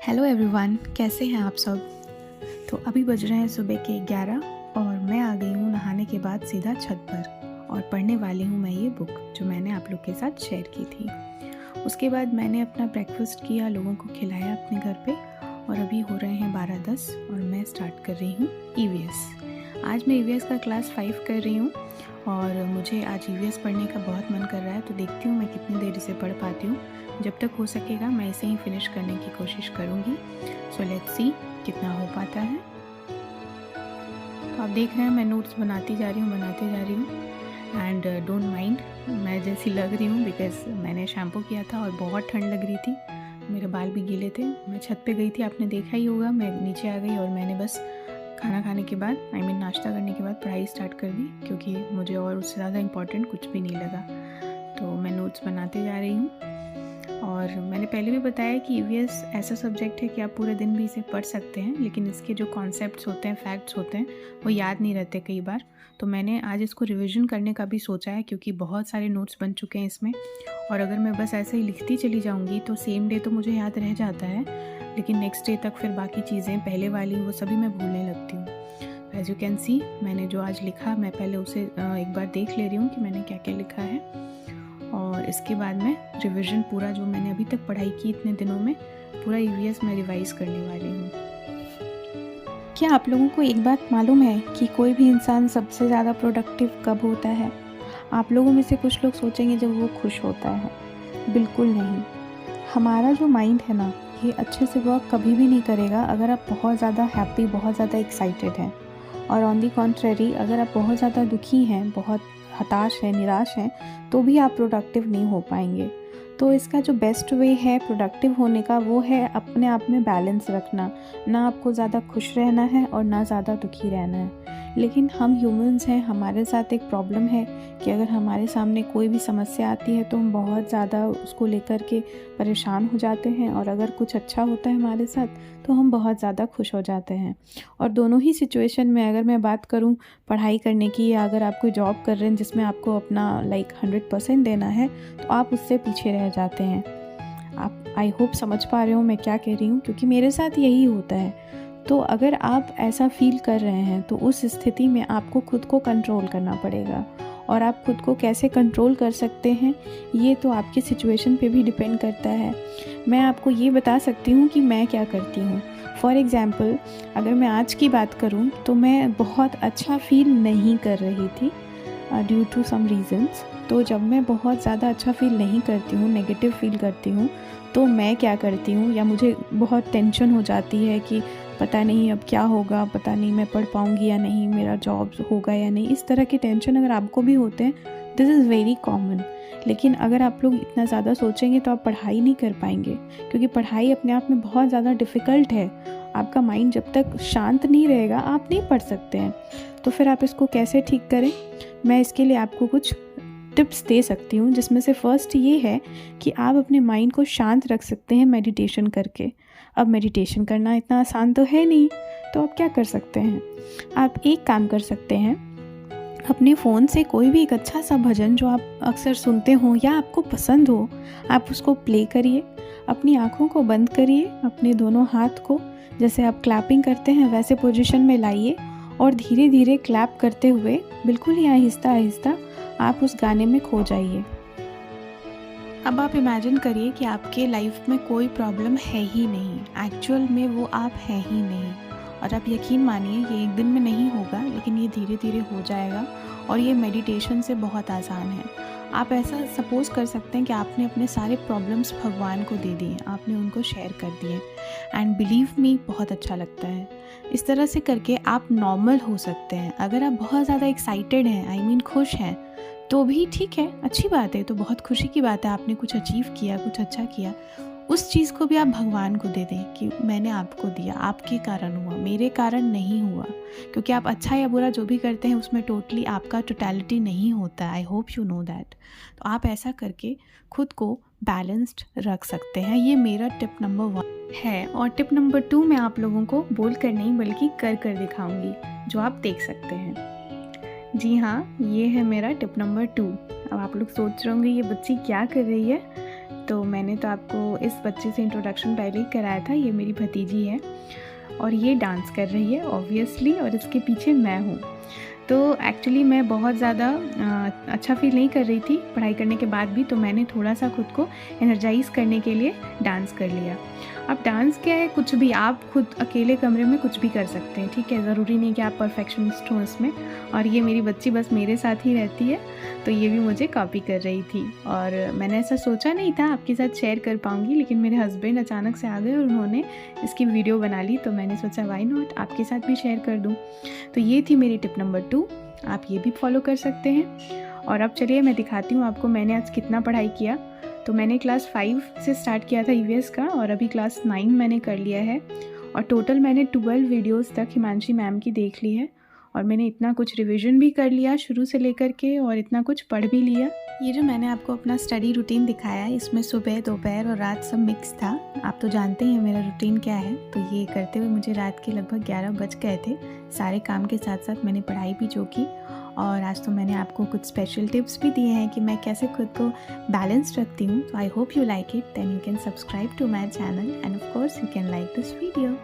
Hello everyone, कैसे हैं आप सब। तो अभी बज रहे हैं सुबह के 11 और मैं आ गई हूँ नहाने के बाद सीधा छत पर और पढ़ने वाली हूँ मैं ये बुक जो मैंने आप लोग के साथ शेयर की थी। उसके बाद मैंने अपना ब्रेकफास्ट किया, लोगों को खिलाया अपने घर पे और अभी हो रहे हैं 12:10 और मैं स्टार्ट कर रही हूँ EVS। आज मैं EVS का क्लास 5 कर रही हूँ और मुझे आज EVS पढ़ने का बहुत मन कर रहा है, तो देखती हूँ मैं कितनी देर इसे पढ़ पाती हूँ। जब तक हो सकेगा मैं इसे ही फिनिश करने की कोशिश करूँगी। सो लेट्स सी कितना हो पाता है। तो आप देख रहे हैं मैं नोट्स बनाती जा रही हूँ एंड डोंट माइंड मैं जैसी लग रही हूँ बिकॉज मैंने शैम्पू किया था और बहुत ठंड लग रही थी, मेरे बाल भी गीले थे। मैं छत पे गई थी, आपने देखा ही होगा। मैं नीचे आ गई और मैंने बस खाना खाने के बाद नाश्ता करने के बाद पढ़ाई स्टार्ट कर दी, क्योंकि मुझे और उससे ज़्यादा इम्पोर्टेंट कुछ भी नहीं लगा। तो मैं नोट्स बनाते जा रही हूँ और मैंने पहले भी बताया कि EVS ऐसा सब्जेक्ट है कि आप पूरे दिन भी इसे पढ़ सकते हैं, लेकिन इसके जो कॉन्सेप्ट्स होते हैं, फैक्ट्स होते हैं, वो याद नहीं रहते कई बार। तो मैंने आज इसको रिवीजन करने का भी सोचा है, क्योंकि बहुत सारे नोट्स बन चुके हैं इसमें और अगर मैं बस ऐसे ही लिखती चली जाऊँगी तो सेम डे तो मुझे याद रह जाता है, लेकिन नेक्स्ट डे तक फिर बाकी चीज़ें पहले वाली वो सभी मैं भूलने लगती हूँ। एज यू कैन सी मैंने जो आज लिखा मैं पहले उसे एक बार देख ले रही हूँ कि मैंने क्या क्या लिखा है और इसके बाद मैं रिवीजन पूरा जो मैंने अभी तक पढ़ाई की इतने दिनों में पूरा EVS में रिवाइज़ करने वाली हूँ। क्या आप लोगों को एक बात मालूम है कि कोई भी इंसान सबसे ज़्यादा प्रोडक्टिव कब होता है? आप लोगों में से कुछ लोग सोचेंगे जब वो खुश होता है। बिल्कुल नहीं। हमारा जो माइंड है ना, ये अच्छे से वर्क कभी भी नहीं करेगा अगर आप बहुत ज़्यादा हैप्पी, बहुत ज़्यादा एक्साइटेड हैं। और ऑन दी कॉन्ट्रेरी अगर आप बहुत ज़्यादा दुखी हैं, बहुत हताश हैं, निराश हैं, तो भी आप प्रोडक्टिव नहीं हो पाएंगे। तो इसका जो बेस्ट वे है प्रोडक्टिव होने का, वो है अपने आप में बैलेंस रखना। ना आपको ज़्यादा खुश रहना है और ना ज़्यादा दुखी रहना है। लेकिन हम ह्यूमंस हैं, हमारे साथ एक प्रॉब्लम है कि अगर हमारे सामने कोई भी समस्या आती है तो हम बहुत ज़्यादा उसको लेकर के परेशान हो जाते हैं और अगर कुछ अच्छा होता है हमारे साथ तो हम बहुत ज़्यादा खुश हो जाते हैं। और दोनों ही सिचुएशन में अगर मैं बात करूं पढ़ाई करने की, या अगर आप कोई जॉब कर रहे हैं जिसमें आपको अपना 100% देना है, तो आप उससे पीछे रह जाते हैं। आप आई होप समझ पा रहे हो मैं क्या कह रही हूँ, क्योंकि मेरे साथ यही होता है। तो अगर आप ऐसा फील कर रहे हैं तो उस स्थिति में आपको खुद को कंट्रोल करना पड़ेगा। और आप खुद को कैसे कंट्रोल कर सकते हैं ये तो आपकी सिचुएशन पे भी डिपेंड करता है। मैं आपको ये बता सकती हूँ कि मैं क्या करती हूँ। फॉर एग्ज़ाम्पल अगर मैं आज की बात करूँ तो मैं बहुत अच्छा फील नहीं कर रही थी ड्यू टू सम रीज़न्स। तो जब मैं बहुत ज़्यादा अच्छा फील नहीं करती हूँ, नेगेटिव फील करती हूँ, तो मैं क्या करती हूँ, या मुझे बहुत टेंशन हो जाती है कि पता नहीं अब क्या होगा, पता नहीं मैं पढ़ पाऊँगी या नहीं, मेरा जॉब होगा या नहीं, इस तरह के टेंशन अगर आपको भी होते हैं, दिस इज़ वेरी कॉमन। लेकिन अगर आप लोग इतना ज़्यादा सोचेंगे तो आप पढ़ाई नहीं कर पाएंगे, क्योंकि पढ़ाई अपने आप में बहुत ज़्यादा डिफ़िकल्ट है। आपका माइंड जब तक शांत नहीं रहेगा आप नहीं पढ़ सकते हैं। तो फिर आप इसको कैसे ठीक करें, मैं इसके लिए आपको कुछ टिप्स दे सकती हूँ, जिसमें से फर्स्ट ये है कि आप अपने माइंड को शांत रख सकते हैं मेडिटेशन करके। अब मेडिटेशन करना इतना आसान तो है नहीं, तो आप क्या कर सकते हैं, आप एक काम कर सकते हैं, अपने फ़ोन से कोई भी एक अच्छा सा भजन जो आप अक्सर सुनते हो या आपको पसंद हो, आप उसको प्ले करिए। अपनी आँखों को बंद करिए, अपने दोनों हाथ को जैसे आप क्लैपिंग करते हैं वैसे पोजीशन में लाइए और धीरे धीरे क्लैप करते हुए बिल्कुल ही आहिस्ता आहिस्ता आप उस गाने में खो जाइए। अब आप इमेजिन करिए कि आपके लाइफ में कोई प्रॉब्लम है ही नहीं, एक्चुअल में वो आप हैं ही नहीं। और आप यकीन मानिए ये एक दिन में नहीं होगा, लेकिन ये धीरे धीरे हो जाएगा और ये मेडिटेशन से बहुत आसान है। आप ऐसा सपोज़ कर सकते हैं कि आपने अपने सारे प्रॉब्लम्स भगवान को दे दिए, आपने उनको शेयर कर दिए, एंड बिलीव मी बहुत अच्छा लगता है। इस तरह से करके आप नॉर्मल हो सकते हैं। अगर आप बहुत ज़्यादा एक्साइटेड हैं, आई मीन खुश हैं, तो भी ठीक है, अच्छी बात है, तो बहुत खुशी की बात है, आपने कुछ अचीव किया, कुछ अच्छा किया। उस चीज़ को भी आप भगवान को दे दें कि मैंने आपको दिया, आपके कारण हुआ, मेरे कारण नहीं हुआ। क्योंकि आप अच्छा या बुरा जो भी करते हैं उसमें टोटली आपका टोटलिटी नहीं होता है। आई होप यू नो दैट। तो आप ऐसा करके खुद को बैलेंस्ड रख सकते हैं। ये मेरा टिप नंबर 1 है। और टिप नंबर 2 मैं आप लोगों को बोल कर नहीं बल्कि कर कर दिखाऊंगी, जो आप देख सकते हैं। जी हाँ, ये है मेरा टिप नंबर 2। अब आप लोग सोच रहे होंगे ये बच्ची क्या कर रही है। तो मैंने तो आपको इस बच्चे से इंट्रोडक्शन पहले ही कराया था। ये मेरी भतीजी है और ये डांस कर रही है ऑब्वियसली, और इसके पीछे मैं हूँ। तो एक्चुअली मैं बहुत ज़्यादा अच्छा फील नहीं कर रही थी पढ़ाई करने के बाद भी, तो मैंने थोड़ा सा खुद को एनर्जाइज़ करने के लिए डांस कर लिया। अब डांस क्या है, कुछ भी आप खुद अकेले कमरे में कुछ भी कर सकते हैं, ठीक है, ज़रूरी नहीं कि आप परफेक्शनिस्ट हो इसमें। और ये मेरी बच्ची बस मेरे साथ ही रहती है, तो ये भी मुझे कॉपी कर रही थी। और मैंने ऐसा सोचा नहीं था आपके साथ शेयर कर पाऊँगी, लेकिन मेरे हस्बैंड अचानक से आ गए और उन्होंने इसकी वीडियो बना ली, तो मैंने सोचा व्हाई नॉट, आपके साथ भी शेयर कर दूँ। तो ये थी मेरी टिप नंबर 2, आप ये भी फॉलो कर सकते हैं। और अब चलिए मैं दिखाती हूँ आपको मैंने आज कितना पढ़ाई किया। तो मैंने क्लास 5 से स्टार्ट किया था ईवीएस का, और अभी क्लास 9 मैंने कर लिया है। और टोटल मैंने 12 वीडियोस तक हिमांशी मैम की देख ली है, और मैंने इतना कुछ रिवीजन भी कर लिया शुरू से लेकर के, और इतना कुछ पढ़ भी लिया। ये जो मैंने आपको अपना स्टडी रूटीन दिखाया है, इसमें सुबह, दोपहर और रात सब मिक्स था। आप तो जानते हैं मेरा रूटीन क्या है। तो ये करते हुए मुझे रात के लगभग 11 बज गए थे। सारे काम के साथ साथ मैंने पढ़ाई भी जो की, और आज तो मैंने आपको कुछ स्पेशल टिप्स भी दिए हैं कि मैं कैसे खुद को बैलेंस रखती हूँ। तो I hope you like it, then you can subscribe to my channel and of course you can like this video.